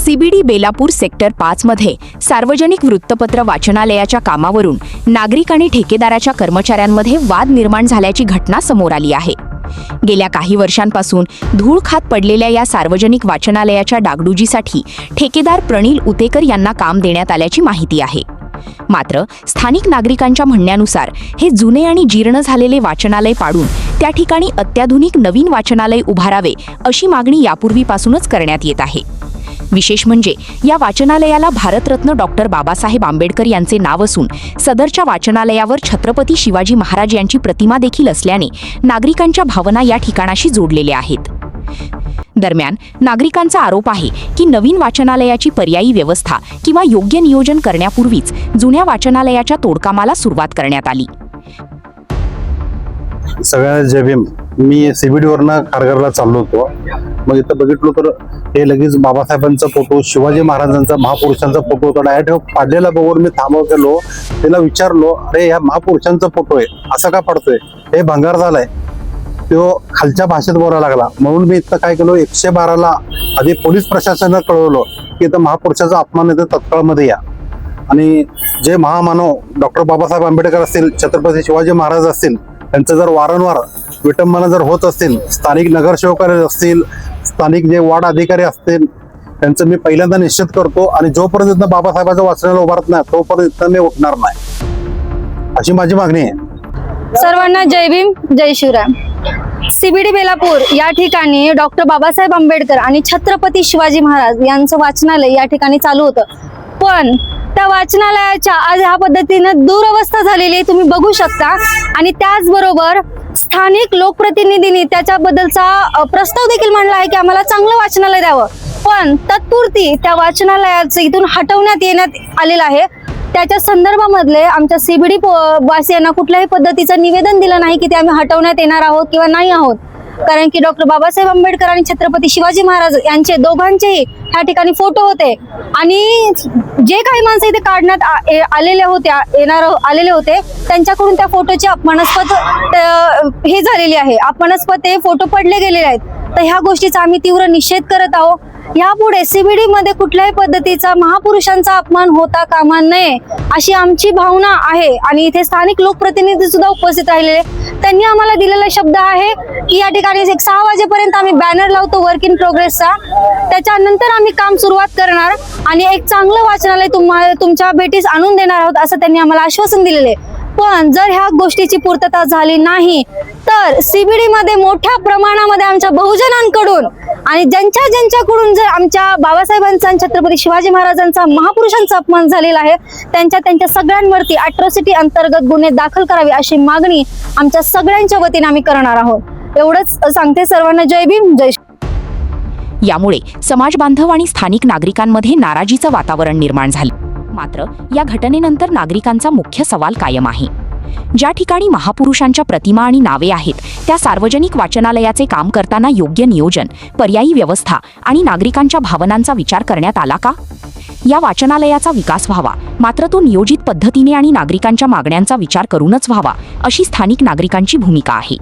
CBD Belapur sector 5 मध्ये सार्वजनिक वृत्तपत्र वाचनालयाच्या कामावरून नागरिक आणि ठेकेदाराच्या कर्मचाऱ्यांमध्ये वाद निर्माण झाल्याची घटना समोर आली आहे। गेल्या काही वर्षांपासून धूळ खात पडलेल्या या सार्वजनिक वाचनालयाच्या डागडुजीसाठी ठेकेदार प्रणील उतेकर यांना काम देण्यात आल्याची माहिती आहे। मात्र स्थानिक नागरिकांच्या म्हणण्यानुसार हे जुने आणि जीर्ण झालेले वाचनालय पाडून त्या ठिकाणी अत्याधुनिक नवीन वाचनालय उभारावे अशी मागणी यापूर्वीपासूनच करण्यात येत आहे। विशेष म्हणजे या वाचनालयाला भारतरत्न डॉक्टर बाबासाहेब आंबेडकर यांचे नाव असून सदरच्या वाचनालयावर छत्रपती शिवाजी महाराज यांची प्रतिमा देखील असल्याने नागरिकांच्या भावना या ठिकाणाशी जोडलेल्या आहेत। दरम्यान नागरिकांचा आरोप आहे की नवीन वाचनालयाची पर्यायी व्यवस्था किंवा योग्य नियोजन करण्यापूर्वीच जुन्या वाचनालयाच्या तोडकामाला सुरुवात करण्यात आली। सगळ्यांना जय भीम। मी सीबीडी वरनं कारगरला चाललो होतो, मग इथं बघितलो तर हे लगेच बाबासाहेबांचा फोटो, शिवाजी महाराजांचा, महापुरुषांचा फोटो होता। डायरेक्ट पाडलेला बघून मी थांबव गेलो, त्याला विचारलो, अरे या महापुरुषांचा फोटो आहे, असा का पडतोय? हे भंगार झालाय। तो खालच्या भाषेत बोलायला लागला, म्हणून मी इथं काय केलो, 112ला आधी पोलीस प्रशासनाला कळवलं की इथं महापुरुषाचा अपमान येतो, तत्काळ मध्ये या। आणि जे महामानव डॉक्टर बाबासाहेब आंबेडकर असतील, छत्रपती शिवाजी महाराज असतील, त्यांचं जर वारंवार विटंबना जर होत असतील, स्थानिक नगरसेवक असतील, स्थानिक जे वार्ड अधिकारी असतील, त्यांचं मी पहिल्यांदा निश्चित करतो आणि जोपर्यंत बाबासाहेबांच्या वाचनाला उभारत नाही तोपर्यंत मी उठणार नाही, अशी माझी मागणी आहे। सर्वांना जय भीम, जय शिवराय। सीबीडी बेलापूर या ठिकाणी डॉक्टर बाबासाहेब आंबेडकर आणि छत्रपती शिवाजी महाराज यांचं वाचनालय या ठिकाणी चालू होतं, पण त्या वाचनालयाच्या आज ह्या पद्धतीनं दुरवस्था झालेली तुम्ही बघू शकता। आणि त्याचबरोबर स्थानिक लोकप्रतिनिधींनी त्याच्याबद्दलचा प्रस्ताव देखील मांडला आहे की आम्हाला चांगलं वाचनालय द्यावं, पण तत्पुरती त्या वाचनालयाचं इथून हटवण्यात येण्यात आलेलं आहे। त्याच्या संदर्भामधले आमच्या सीबीडी वासियांना कुठल्याही पद्धतीचं निवेदन दिलं नाही की ते आम्ही हटवण्यात येणार आहोत किंवा नाही आहोत, कारण की डॉक्टर बाबासाहेब आंबेडकर आणि छत्रपती शिवाजी महाराज यांचे दोघांचेही ह्या ठिकाणी फोटो होते आणि जे काही माणसं इथे काढण्यात आलेले होते त्यांच्याकडून त्या फोटोची अपमानास्पद हे झालेली आहे, अपमानास्पद ते फोटो पडले गेलेले आहेत। तर ह्या गोष्टीचा आम्ही तीव्र निषेध करत आहोत। यापुढे सीबीडी मध्ये कुठल्याही पद्धतीचा महापुरुषांचा अपमान होता कामा नये अशी आमची भावना आहे। आणि इथे स्थानिक लोकप्रतिनिधी सुद्धा उपस्थित राहिलेले, त्यांनी आम्हाला दिलेला शब्द आहे की या ठिकाणी 6 वाजेपर्यंत आम्ही बॅनर लावतो वर्क इन प्रोग्रेसचा, त्याच्यानंतर आम्ही काम सुरुवात करणार आणि एक चांगलं वाचनालय तुमच्या भेटीस आणून देणार आहोत असं त्यांनी आम्हाला आश्वासन दिलेले। पण जर ह्या गोष्टीची पूर्तता झाली नाही तर सीबीडी मध्ये मोठ्या प्रमाणामध्ये आमच्या बहुजनांकडून आणि ज्यांच्याकडून जर आमच्या बाबासाहेबांचा, छत्रपती शिवाजी महाराजांचा, महापुरुषांचा अपमान झालेला आहे त्यांच्या सगळ्यांवरती अॅट्रॉसिटी अंतर्गत गुन्हे दाखल करावे अशी मागणी आमच्या सगळ्यांच्या वतीने आम्ही करणार आहोत। एवढंच सांगते। सर्वांना जय भीम, जय शिवराय। यामुळे समाज बांधव आणि स्थानिक नागरिकांमध्ये नाराजीचं वातावरण निर्माण झालं। मात्र या घटनेनंतर नागरिकांचा मुख्य सवाल कायम आहे। ज्या ठिकाणी महापुरुषांच्या प्रतिमा आणि नावे आहेत त्या सार्वजनिक वाचनालयाचे काम करताना योग्य नियोजन, पर्यायी व्यवस्था आणि नागरिकांच्या भावनांचा विचार करण्यात आला का? या वाचनालयाचा विकास व्हावा, मात्र तो नियोजित पद्धतीने आणि नागरिकांच्या मागण्यांचा विचार करूनच व्हावा अशी स्थानिक नागरिकांची भूमिका आहे।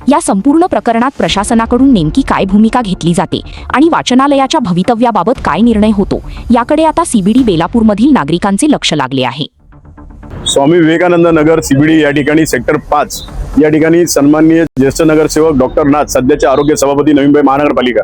या संपूर्ण प्रकरणात प्रशासनाकडून नेमकी काय भूमिका घेतली जाते आणि वाचनालयाच्या भवितव्याबाबत काय निर्णय होतो याकडे आता सीबीडी बेलापूरमधील नागरिकांचे लक्ष लागले आहे। स्वामी विवेकानंद नगर सीबीडी या ठिकाणी सेक्टर 5 या ठिकाणी सन्माननीय ज्येष्ठ नगरसेवक डॉक्टर नाथ, सध्याचे आरोग्य सभापती नवी मुंबई महानगरपालिका,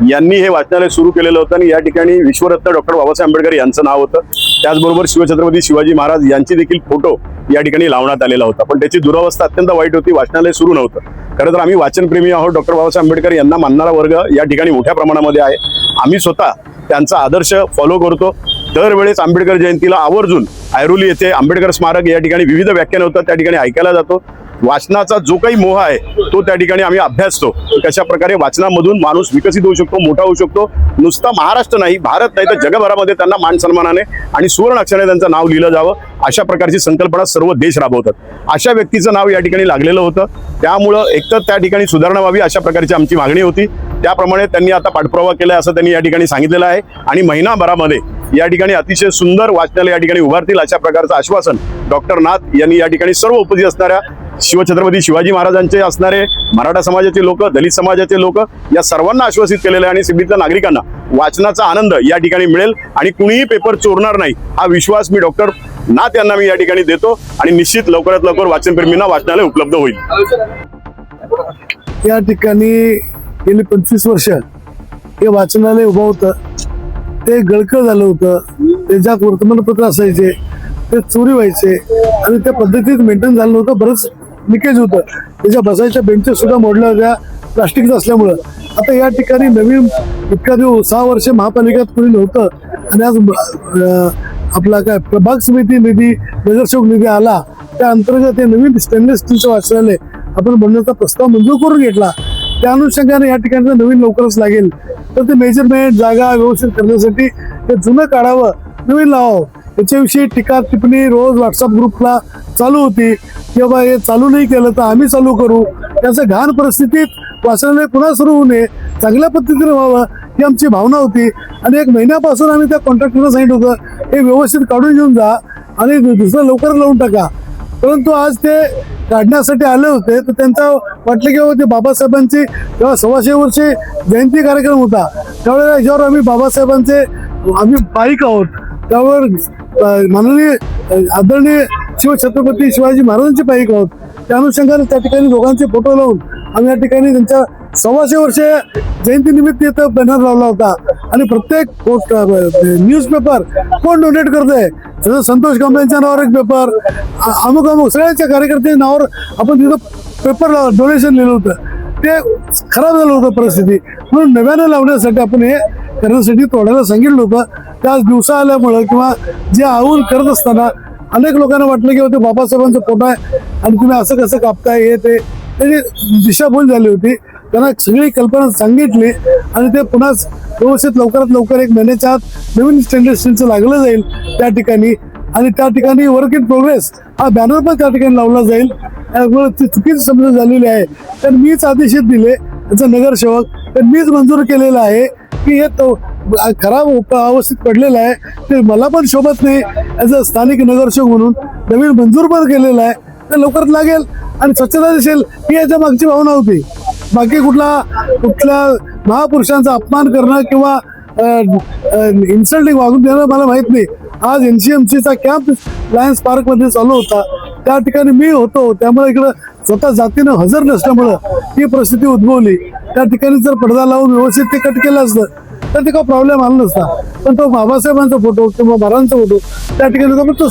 यांनी हे वाचनालय सुरू केलेलं होतं आणि या ठिकाणी विश्वरत्न डॉक्टर बाबासाहेब आंबेडकर यांचं नाव होतं, त्याचबरोबर शिवछत्रपती शिवाजी महाराज यांची देखील फोटो या ठिकाणी लावण्यात आलेला होता। पण त्याची दुरावस्था अत्यंत वाईट होती, वाचनालय सुरू नव्हतं। खरं तर आम्ही वाचनप्रेमी आहोत, डॉक्टर बाबासाहेब आंबेडकर यांना मानणारा वर्ग या ठिकाणी मोठ्या प्रमाणामध्ये आहे। आम्ही स्वतः त्यांचा आदर्श फॉलो करतो। दरवेळेस आंबेडकर जयंतीला आवर्जून ऐरोली येथे आंबेडकर स्मारक या ठिकाणी विविध व्याख्यान होतात, त्या ठिकाणी ऐकायला जातो। वाचनाचा जो काही मोह आहे तो त्या ठिकाणी आम्ही अभ्यासतो, कशा प्रकारे वाचनामधून माणूस विकसित होऊ शकतो, मोठा होऊ शकतो। नुसता महाराष्ट्र नाही, भारत नाही तर जगभरामध्ये त्यांना मान सन्मानाने आणि सुवर्ण अक्षराने त्यांचं नाव लिहिलं जावं अशा प्रकारची संकल्पना सर्व देश राबवतात। अशा व्यक्तीचं नाव या ठिकाणी लागलेलं होतं, त्यामुळं एकतर त्या ठिकाणी सुधारणा व्हावी अशा प्रकारची आमची मागणी होती। त्याप्रमाणे त्यांनी आता पाठपुरावा केला असं त्यांनी या ठिकाणी सांगितलेलं आहे आणि महिनाभरामध्ये या ठिकाणी अतिशय सुंदर वाचनालय या ठिकाणी उभारतील अशा प्रकारचं आश्वासन डॉक्टर नाथ यांनी या ठिकाणी सर्व उपस्थित असणाऱ्या शिवछत्रपती शिवाजी महाराजांचे असणारे मराठा समाजाचे लोक, दलित समाजाचे लोक या सर्वांना आश्वासित केलेलं आहे आणि सीबीडीतल्या नागरिकांना वाचनाचा आनंद या ठिकाणी मिळेल आणि कुणीही पेपर चोरणार नाही हा विश्वास मी डॉक्टर नाथ यांना मी या ठिकाणी देतो आणि निश्चित लवकरात लवकर वाचनप्रेमींना वाचनालय उपलब्ध होईल. या ठिकाणी गेली 25 वर्ष हे वाचनालय उभं होतं. ते गळकं झालं होतं. त्याच्यात वर्तमानपत्र असायचे, ते चोरी व्हायचे आणि त्या पद्धतीत मेंटेन झालं नव्हतं. बरंच लिकेज होतं. त्याच्या बसायच्या बेंचेस सुद्धा मोडल्या होत्या प्लास्टिकचं असल्यामुळं. आता या ठिकाणी नवीन इतका दिवस 6 वर्ष महापालिकेत कोणी नव्हतं आणि आज आपला काय प्रभाग समिती निधी, नगरसेवक निधी आला, त्या अंतर्गत हे नवीन स्टेनलेस स्टीलचं वाचनालय आपण बनवण्याचा प्रस्ताव मंजूर करून घेतला. त्या अनुषंगाने या ठिकाणी नवीन लवकरच लागेल. तर ते मेजरमेंट जागा व्यवस्थित करण्यासाठी हे जुनं काढावं, नवीन लावावं. याच्याविषयी टीका टिप्पणी रोज व्हॉट्सअप ग्रुपला चालू होती की बाबा हे चालू नाही केलं तर आम्ही चालू करू. त्याचं घाण परिस्थितीत वाचनालय पुन्हा सुरू होऊ नये, चांगल्या पद्धतीने व्हावं ही आमची भावना होती. आणि 1 महिन्यापासून आम्ही त्या कॉन्ट्रॅक्टरला सांगितलं होतं हे व्यवस्थित काढून घेऊन जा आणि दुसरं लवकर लावून टाका. परंतु आज ते काढण्यासाठी आले होते तर त्यांचा वाटलं की ते बाबासाहेबांची जेव्हा 125 वर्षे जयंती कार्यक्रम होता त्यावेळेला याच्यावर आम्ही बाबासाहेबांचे आम्ही पाईक आहोत, त्यावर माननीय आदरणीय शिवछत्रपती शिवाजी महाराजांचे पाईक आहोत. त्या अनुषंगाने त्या ठिकाणी दोघांचे फोटो लावून आम्ही या ठिकाणी त्यांच्या 125 वर्ष जयंतीनिमित्त इथं बॅनर लावला होता. आणि प्रत्येक न्यूजपेपर कोण डोनेट करतंय, जसं संतोष कांबळेंच्या नावावर एक पेपर, अमुक अमुक सगळ्यांच्या कार्यकर्त्यांच्या नावावर आपण तिथं पेपर डोनेशन लिहिलं होतं. ते खराब झालं होतं परिस्थिती, म्हणून नव्यानं लावण्यासाठी आपण हे करण्यासाठी तोडायला सांगितलं होतं. त्याच दिवसा आल्यामुळं किंवा जे आवून करत असताना अनेक लोकांना वाटलं की होते बाबासाहेबांचा फोटो आहे आणि तुम्ही असं कसं कापताय हे ते, त्याची दिशाभूल झाली होती. त्यांना सगळी कल्पना सांगितली आणि ते पुन्हा व्यवस्थित लवकरात लवकर 1 महिन्याच्या आत नवीन स्टेनलेस स्टीलचं लागलं जाईल त्या ठिकाणी. आणि त्या ठिकाणी वर्क इन प्रोग्रेस हा बॅनर पण त्या ठिकाणी लावला जाईल. त्यामुळे ती चुकीची समजूत झालेली आहे. तर मीच आदेशित दिले त्याचा नगरसेवक, तर मीच मंजूर केलेलं आहे की हे तो खराब अवस्थेत पडलेलं आहे, ते मला पण शोभत नाही. ॲज अ स्थानिक नगरसेवक म्हणून नवीन मंजूर पण केलेलं आहे. ते लवकरात लागेल आणि स्वच्छता दिसेल ही याच्या मागची भावना होती. बाकी कुठल्या महापुरुषांचा अपमान करणं किंवा इन्सल्टिंग वागून देणं मला माहित नाही. आज NCMCचा कॅम्प लायन्स पार्क मध्ये चालू होता, त्या ठिकाणी मी होतो, त्यामुळे इकडं स्वतः जातीनं हजर नसल्यामुळं ही परिस्थिती उद्भवली. त्या ठिकाणी जर पडदा लावून व्यवस्थित ते कट केलं असतं तर ते काही प्रॉब्लेम आला नसता. पण तो बाबासाहेबांचा फोटो किंवा महाराजांचा फोटो त्या ठिकाणी होता, पण तो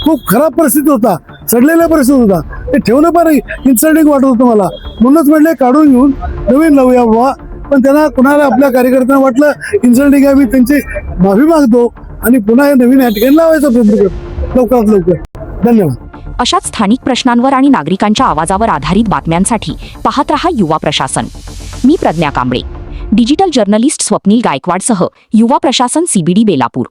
खूप खराब परिस्थिती होता, सडलेल्या परिस्थितीत होता. ते ठेवणं पण इन्सल्टिंग वाटत होतं मला, म्हणूनच म्हटलं काढून घेऊन नवीन लावूया बाबा. पण त्यांना कुणाला आपल्या कार्यकर्त्यांना वाटलं इन्सल्टिंग आहे, मी त्यांची माफी मागतो आणि पुन्हा हे नवीन या ठिकाणी लावायचा प्रयत्न करतो लवकरात लवकर. धन्यवाद. अशाच स्थानिक प्रश्नांवर आणि नागरिकांच्या आवाजावर आधारित बातम्यांसाठी पाहत रहा युवा प्रशासन. मी प्रज्ञा कांबळे. डिजिटल जर्नलिस्ट स्वप्नील गायकवाडसह युवा प्रशासन CBD बेलापूर.